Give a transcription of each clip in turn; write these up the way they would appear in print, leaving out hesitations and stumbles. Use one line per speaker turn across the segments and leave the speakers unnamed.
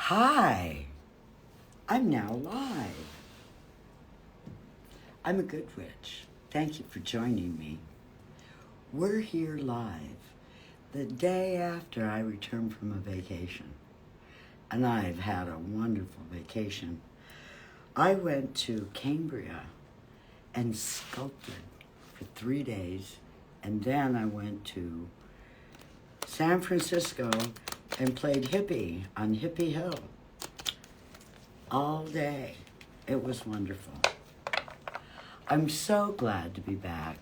Hi, I'm now live. I'm a good witch. Thank you for joining me. We're here live the day after I returned from a vacation. And I've had a wonderful vacation. I went to Cambria and sculpted for 3 days. And then I went to San Francisco and played hippie on Hippie Hill all day. It was wonderful. I'm so glad to be back.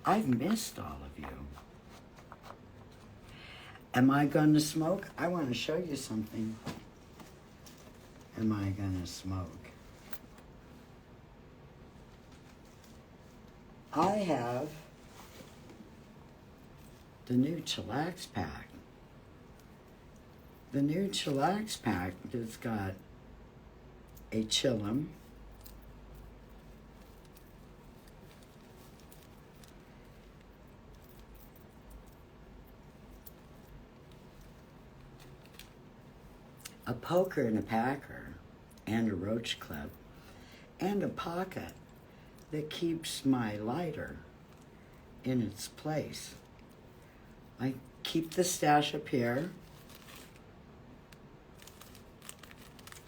I've missed all of you. Am I going to smoke? I want to show you something. Am I going to smoke? I have the new Chillax Pack. The new Chillax Pack that's got a chillum, a poker and a packer, and a roach clip, and a pocket that keeps my lighter in its place. I keep the stash up here.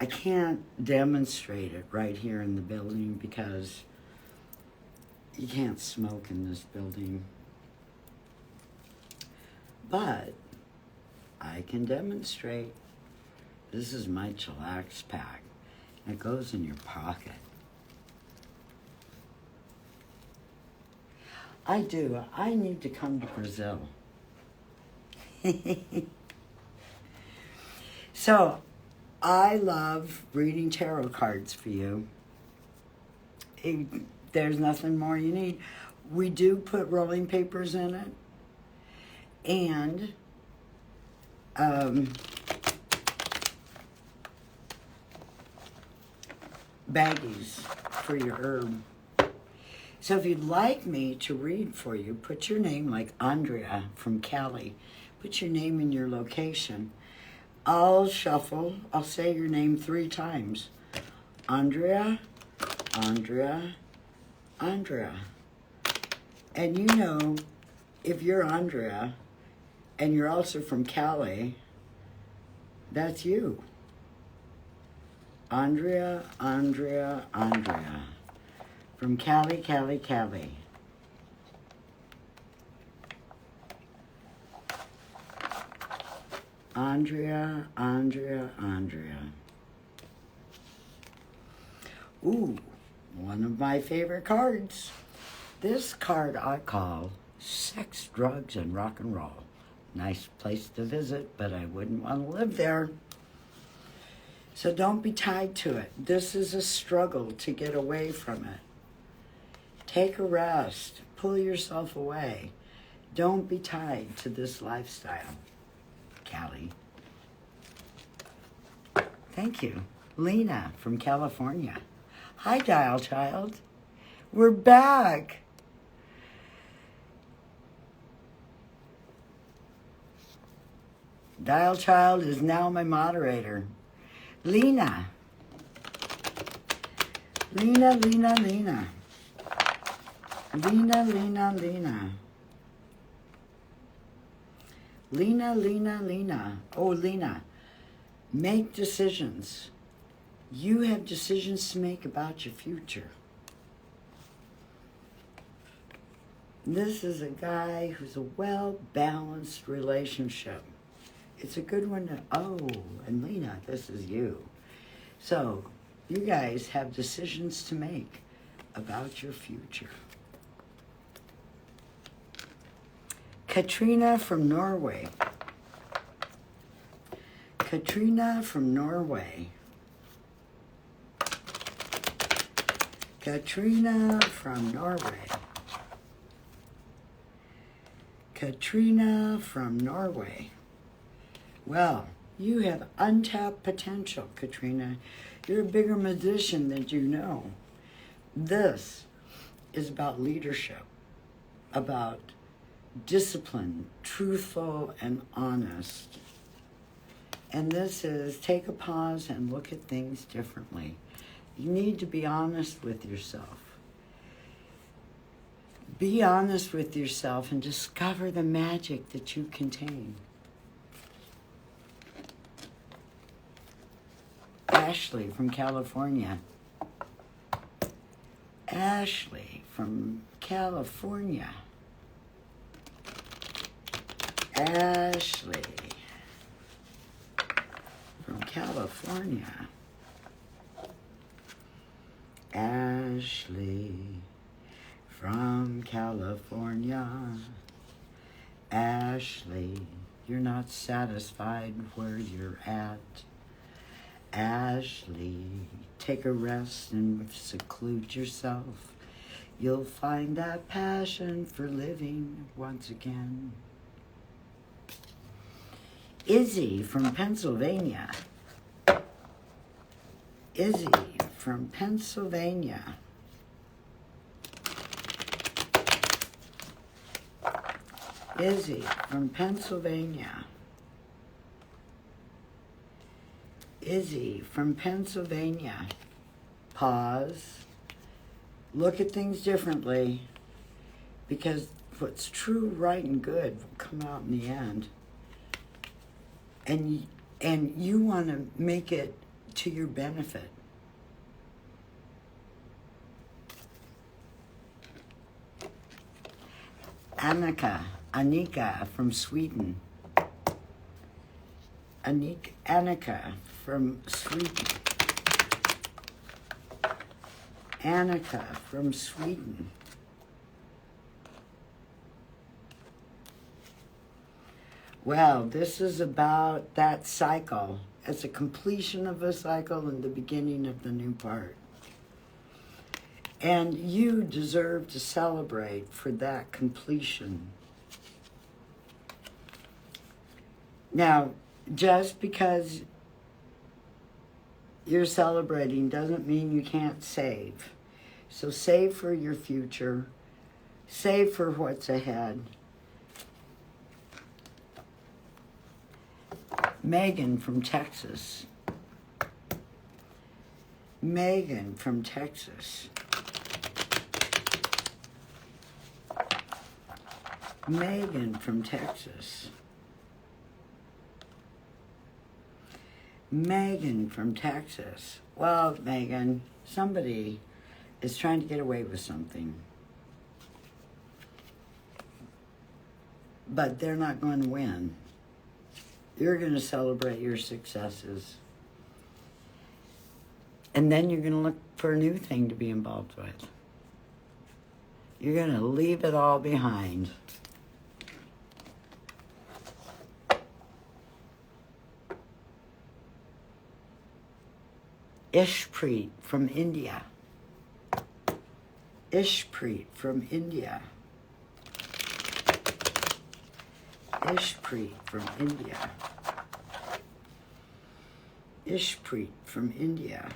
I can't demonstrate it right here in the building because you can't smoke in this building. But I can demonstrate. This is my Chillax Pack. It goes in your pocket. I do. I need to come to Brazil. So, I love reading tarot cards for you. There's nothing more you need. We do put rolling papers in it. And baggies for your herb. So if you'd like me to read for you, put your name, like Andrea from Cali. Put your name and your location. I'll shuffle. I'll say your name 3 times. Andrea, Andrea, Andrea. And you know, if you're Andrea and you're also from Cali, that's you. Andrea, Andrea, Andrea. From Cali, Cali, Cali. Andrea, Andrea, Andrea. Ooh, one of my favorite cards. This card I call Sex, Drugs, and Rock and Roll. Nice place to visit, but I wouldn't want to live there. So don't be tied to it. This is a struggle to get away from it. Take a rest. Pull yourself away. Don't be tied to this lifestyle. Callie. Thank you. Lena from California. Hi, Dial Child. We're back. Dial Child is now my moderator. Lena. Lena, Lena, Lena. Lena, Lena, Lena. Lena, Lena, Lena. Oh, Lena. Make decisions. You have decisions to make about your future. This is a guy who's a well-balanced relationship. It's a good one to, oh, and Lena, this is you. So, you guys have decisions to make about your future. Katrina from Norway. Katrina from Norway. Katrina from Norway. Katrina from Norway. Well, you have untapped potential, Katrina. You're a bigger magician than you know. This is about leadership, about discipline, truthful and honest. And this is take a pause and look at things differently. You need to be honest with yourself. Be honest with yourself and discover the magic that you contain. Ashley from California. Ashley from California. Ashley from California. Ashley from California. Ashley, you're not satisfied where you're at. Ashley, take a rest and seclude yourself. You'll find that passion for living once again. Izzy from Pennsylvania. Izzy from Pennsylvania. Izzy from Pennsylvania. Izzy from Pennsylvania. Pause. Look at things differently, because what's true, right, and good will come out in the end. And you want to make it to your benefit. Annika from Sweden. Annika from Sweden. Annika from Sweden. Well, this is about that cycle. It's a completion of a cycle and the beginning of the new part. And you deserve to celebrate for that completion. Now, just because you're celebrating doesn't mean you can't save. So save for your future. Save for what's ahead. Megan from Texas. Megan from Texas. Megan from Texas. Megan from Texas. Well, Megan, somebody is trying to get away with something. But they're not going to win. You're going to celebrate your successes. And then you're going to look for a new thing to be involved with. You're going to leave it all behind. Ishpreet from India. Ishpreet from India. Ishpreet from India. Ishpreet from India.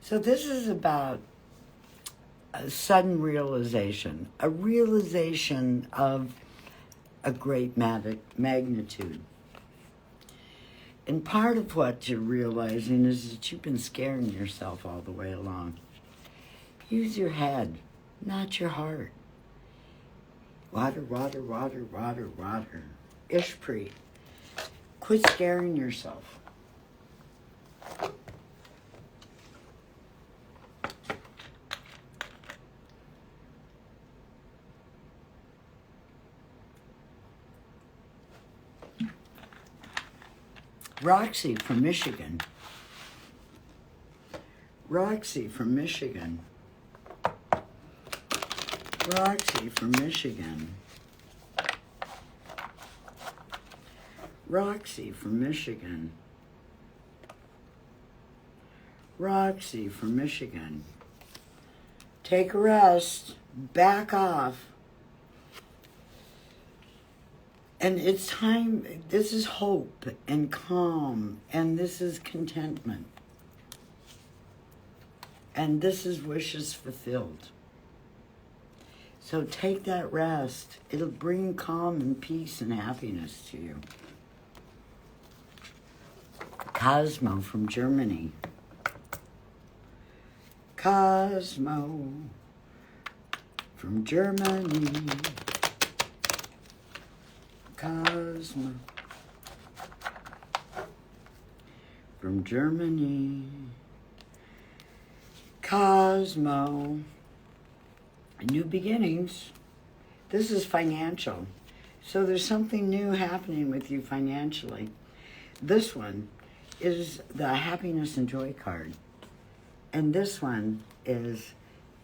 So this is about a sudden realization, a realization of a great magnitude. And part of what you're realizing is that you've been scaring yourself all the way along. Use your head, not your heart. Water, water, water, water, water. Ishpreet. Quit scaring yourself. Roxy from Michigan. Roxy from Michigan. Roxy from Michigan. Roxy from Michigan. Roxy from Michigan. Take a rest. Back off. And it's time, this is hope and calm, and this is contentment. And this is wishes fulfilled. So take that rest. It'll bring calm and peace and happiness to you. Cosmo from Germany. Cosmo from Germany. Cosmo from Germany. Cosmo. New beginnings. This is financial. So there's something new happening with you financially. This one is the happiness and joy card. And this one is,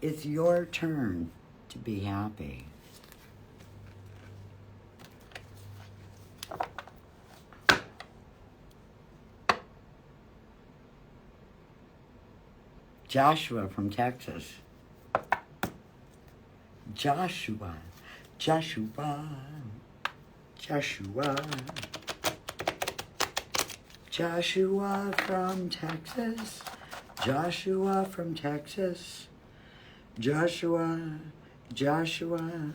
it's your turn to be happy. Joshua from Texas. Joshua, Joshua, Joshua, Joshua from Texas, Joshua from Texas, Joshua, Joshua.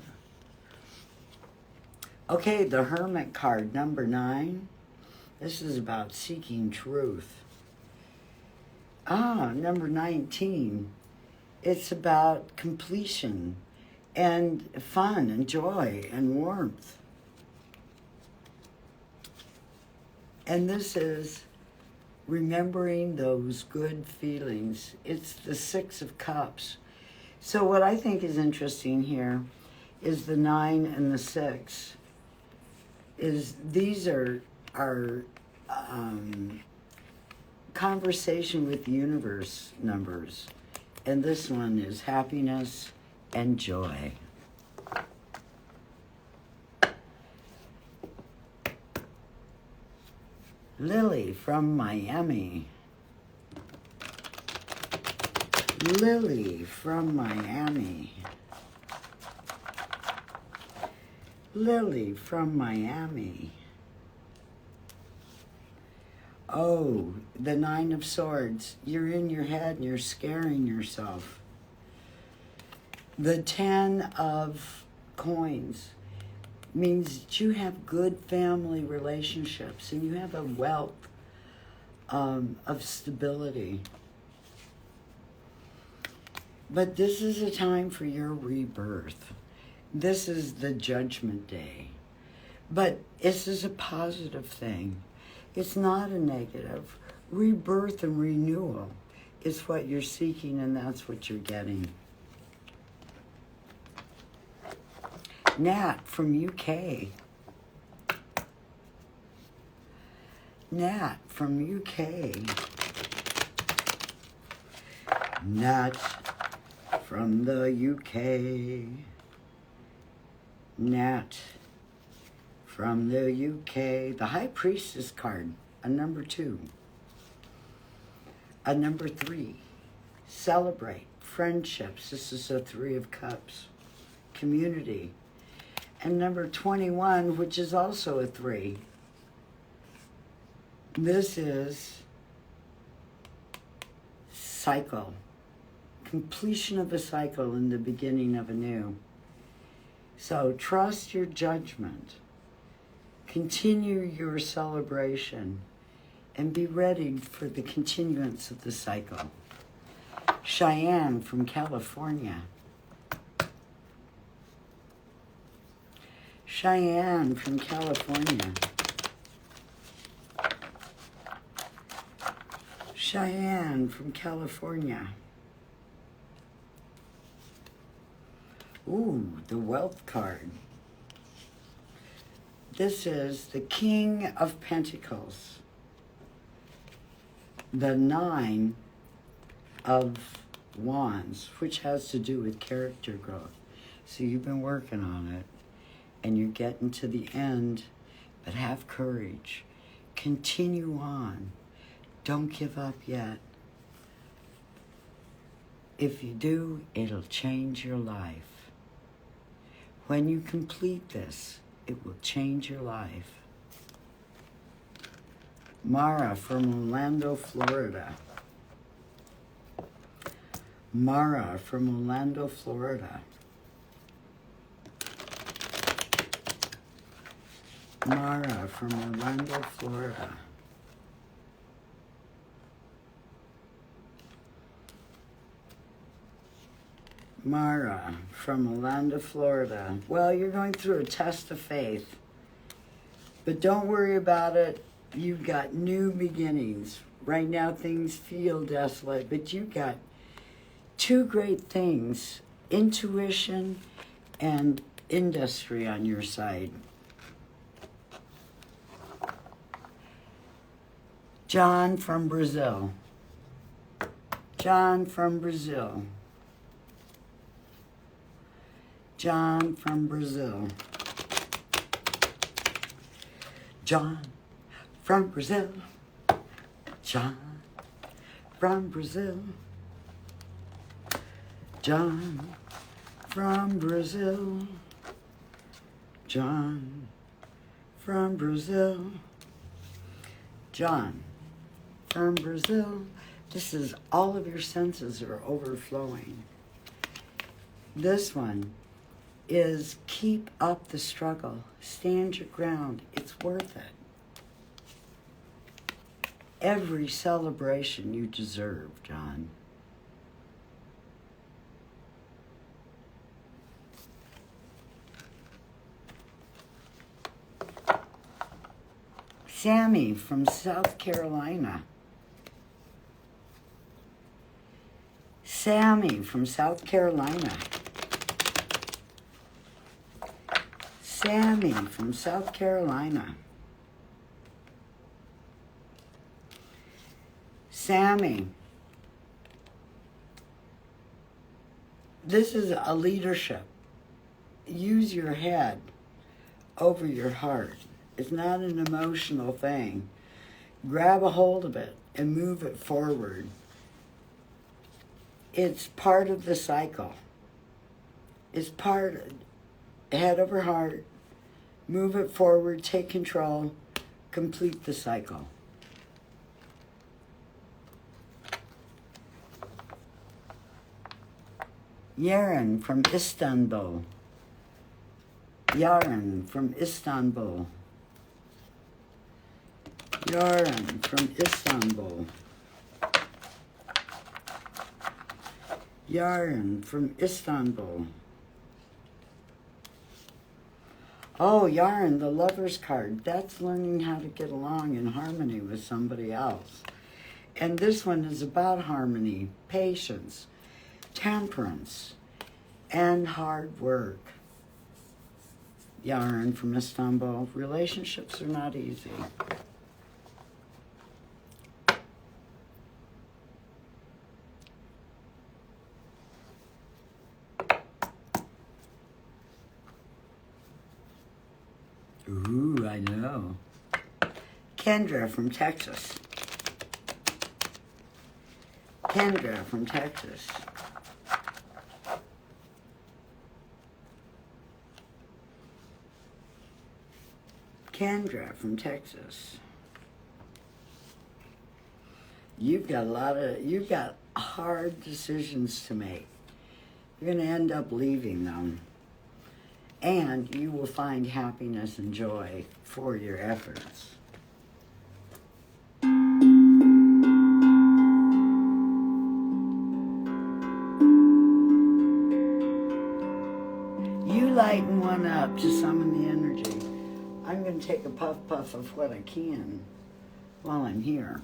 Okay, the Hermit card, number 9. This is about seeking truth. Number 19. It's about completion and fun and joy and warmth. And this is remembering those good feelings. It's the 6 of Cups. So what I think is interesting here is the 9 and the 6. These are conversation with the universe numbers. And this one is happiness and joy. Lily from Miami. Lily from Miami. Lily from Miami. Oh, the 9 of Swords. You're in your head and you're scaring yourself. The 10 of Coins means that you have good family relationships and you have a wealth of stability. But this is a time for your rebirth. This is the Judgment Day. But this is a positive thing. It's not a negative. Rebirth and renewal is what you're seeking, and that's what you're getting. Nat from UK. Nat from UK. Nat from the UK. Nat from the UK. The High Priestess card, a number 2. A number 3. Celebrate. Friendships. This is a 3 of Cups. Community. And number 21, which is also a 3. This is cycle. Completion of a cycle and the beginning of a new. So trust your judgment. Continue your celebration and be ready for the continuance of the cycle. Cheyenne from California. Cheyenne from California. Cheyenne from California. Ooh, the Wealth card. This is the King of Pentacles. The 9 of Wands, which has to do with character growth. So you've been working on it. And you're getting to the end, but have courage. Continue on. Don't give up yet. If you do, it'll change your life. When you complete this, it will change your life. Mara from Orlando, Florida. Mara from Orlando, Florida. Mara from Orlando, Florida. Mara from Orlando, Florida. Well, you're going through a test of faith, but don't worry about it. You've got new beginnings. Right now things feel desolate, but you've got two great things, intuition and industry on your side. John from Brazil. John from Brazil. John from Brazil. John from Brazil. John from Brazil. John from Brazil. John from Brazil. John from Brazil. This is all of your senses are overflowing. This one is keep up the struggle. Stand your ground. It's worth it. Every celebration you deserve, John. Sammy from South Carolina. Sammy from South Carolina. Sammy from South Carolina. Sammy. This is a leadership. Use your head over your heart. It's not an emotional thing. Grab a hold of it and move it forward. It's part of the cycle. It's part of head over heart. Move it forward, take control, complete the cycle. Yaren from Istanbul. Yaren from Istanbul. Yaren from Istanbul. Yaren from Istanbul. Oh, Yaren, the Lover's card. That's learning how to get along in harmony with somebody else. And this one is about harmony, patience, temperance, and hard work. Yaren from Istanbul. Relationships are not easy. Ooh, I know. Kendra from Texas. Kendra from Texas. Kendra from Texas. You've got hard decisions to make. You're going to end up leaving them. And you will find happiness and joy for your efforts. You lighten one up to summon the energy. I'm going to take a puff of what I can while I'm here.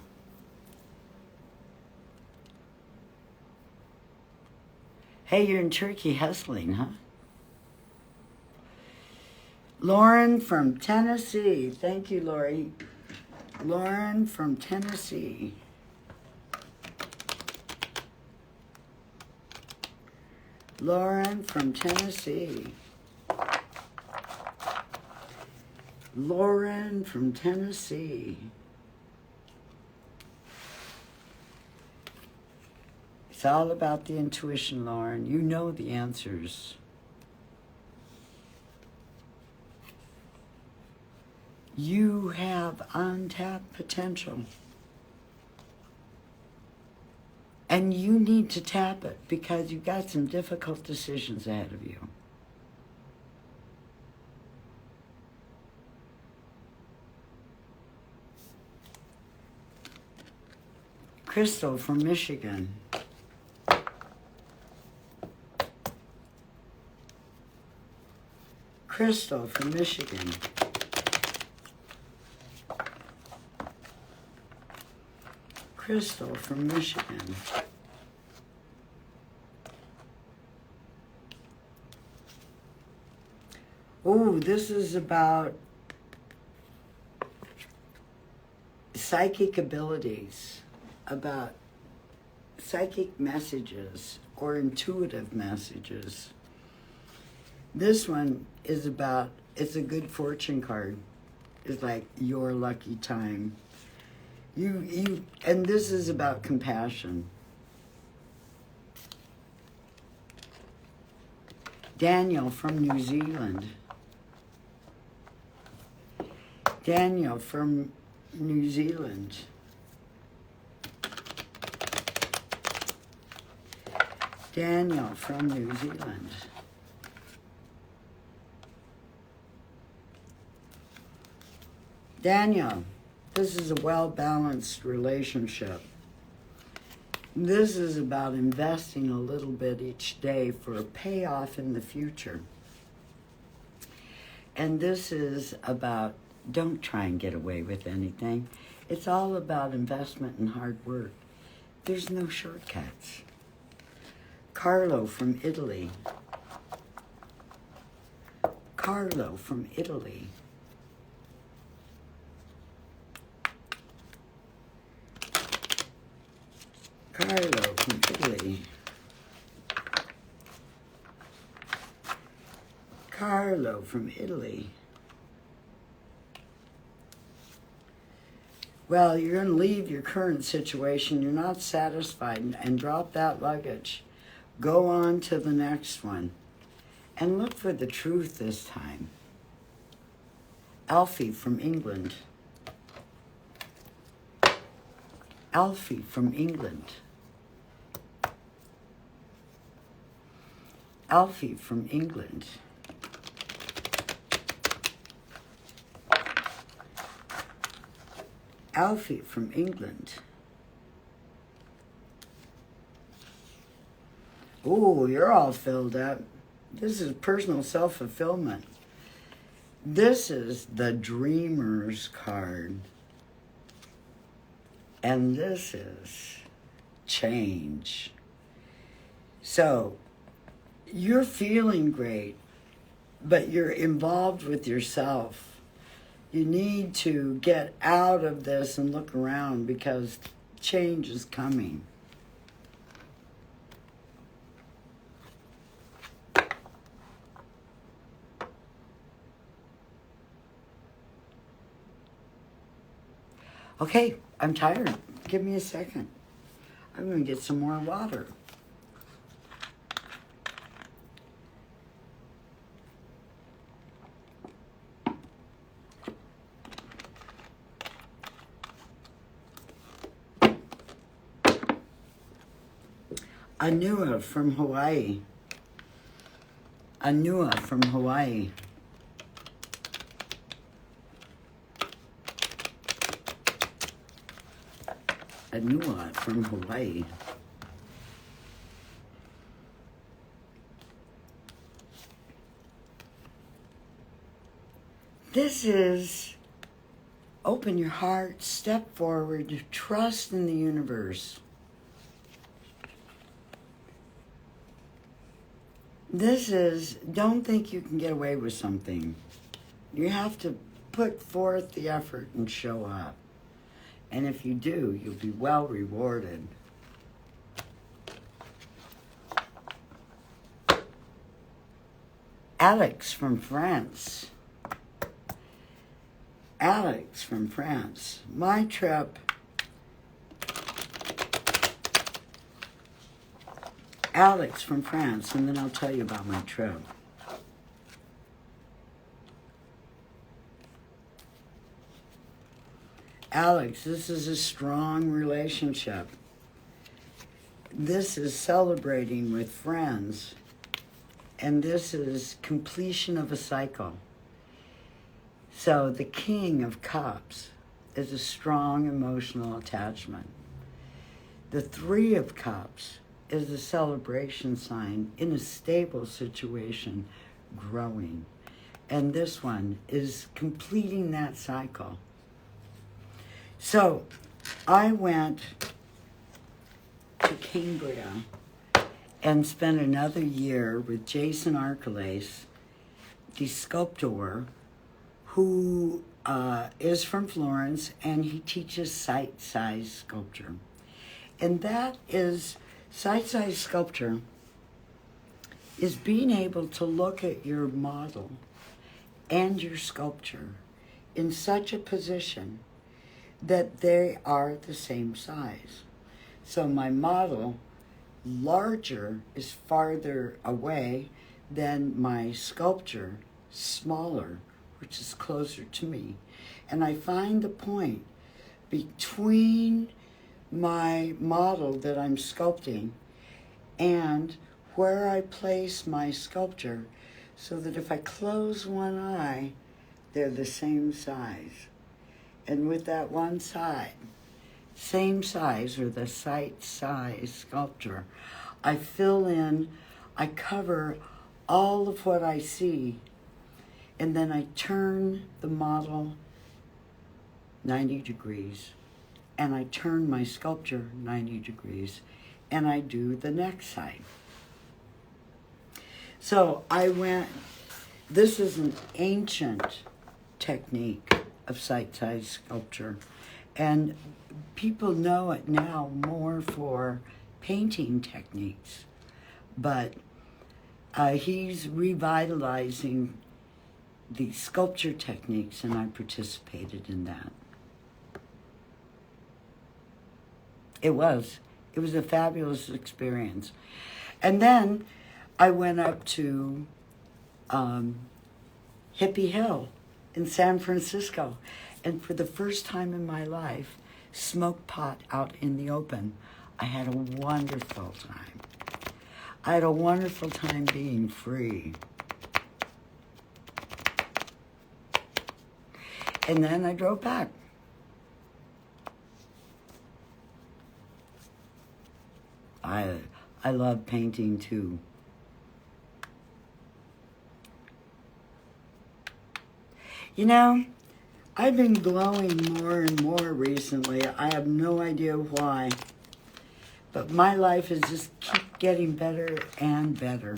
Hey, you're in Turkey hustling, huh? Lauren from Tennessee. Thank you, Lori. Lauren from Tennessee. Lauren from Tennessee. Lauren from Tennessee. It's all about the intuition, Lauren. You know the answers. You have untapped potential. And you need to tap it because you've got some difficult decisions ahead of you. Crystal from Michigan. Crystal from Michigan. Crystal from Michigan. Oh, this is about psychic abilities, about psychic messages or intuitive messages. This one is about, it's a good fortune card. It's like your lucky time. And this is about compassion. Daniel from New Zealand. Daniel from New Zealand. Daniel from New Zealand. Daniel, this is a well-balanced relationship. This is about investing a little bit each day for a payoff in the future. And this is about, don't try and get away with anything. It's all about investment and hard work. There's no shortcuts. Carlo from Italy. Carlo from Italy. Carlo from Italy. Carlo from Italy. Well, you're going to leave your current situation. You're not satisfied, and drop that luggage. Go on to the next one. And look for the truth this time. Alfie from England. Alfie from England. Alfie from England. Alfie from England. Oh, you're all filled up. This is personal self-fulfillment. This is the Dreamer's card. And this is change. So, you're feeling great, but you're involved with yourself. You need to get out of this and look around because change is coming. Okay, I'm tired. Give me a second. I'm going to get some more water. Anua from Hawaii. Anua from Hawaii. Anua from Hawaii. This is open your heart, step forward, trust in the universe. This is, don't think you can get away with something. You have to put forth the effort and show up. And if you do, you'll be well rewarded. Alex from France. Alex from France. My trip. Alex from France, and then I'll tell you about my trip. Alex, this is a strong relationship. This is celebrating with friends. And this is completion of a cycle. So the King of Cups is a strong emotional attachment. The Three of Cups is a celebration sign in a stable situation, growing. And this one is completing that cycle. So I went to Cambria and spent another year with Jason Archelaus, the sculptor, who is from Florence, and he teaches sight-size sculpture. And that is, sight-size sculpture is being able to look at your model and your sculpture in such a position that they are the same size. So my model, larger, is farther away than my sculpture, smaller, which is closer to me. And I find the point between my model that I'm sculpting and where I place my sculpture, so that if I close one eye, they're the same size. And with that one side, same size, or the sight size sculpture, I fill in, I cover all of what I see, and then I turn the model 90 degrees, and I turn my sculpture 90 degrees, and I do the next side. So I went, this is an ancient technique of sight-size sculpture, and people know it now more for painting techniques, but he's revitalizing the sculpture techniques, and I participated in that. It was a fabulous experience. And then I went up to Hippie Hill in San Francisco, and for the first time in my life, smoked pot out in the open. I had a wonderful time. I had a wonderful time being free. And then I drove back. I love painting too. You know, I've been glowing more and more recently. I have no idea why. But my life is just keep getting better and better.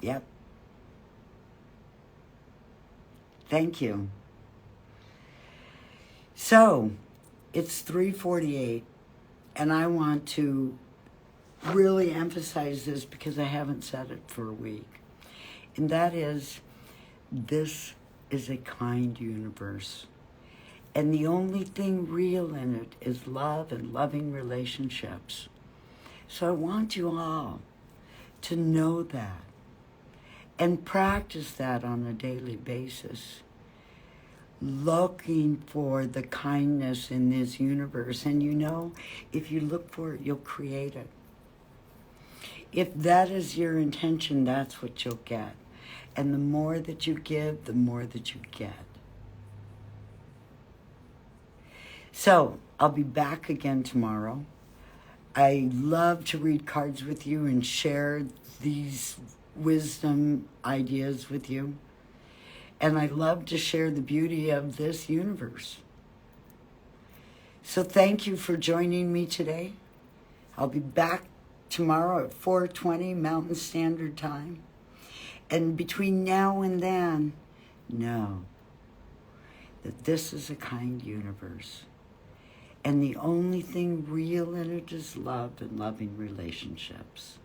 Yep. Thank you. So, it's 3:48, and I want to really emphasize this because I haven't said it for a week. And that is, this is a kind universe. And the only thing real in it is love and loving relationships. So I want you all to know that and practice that on a daily basis. Looking for the kindness in this universe. And you know, if you look for it, you'll create it. If that is your intention, that's what you'll get. And the more that you give, the more that you get. So, I'll be back again tomorrow. I love to read cards with you and share these wisdom ideas with you. And I love to share the beauty of this universe. So thank you for joining me today. I'll be back tomorrow at 4:20 Mountain Standard Time. And between now and then, know that this is a kind universe. And the only thing real in it is love and loving relationships.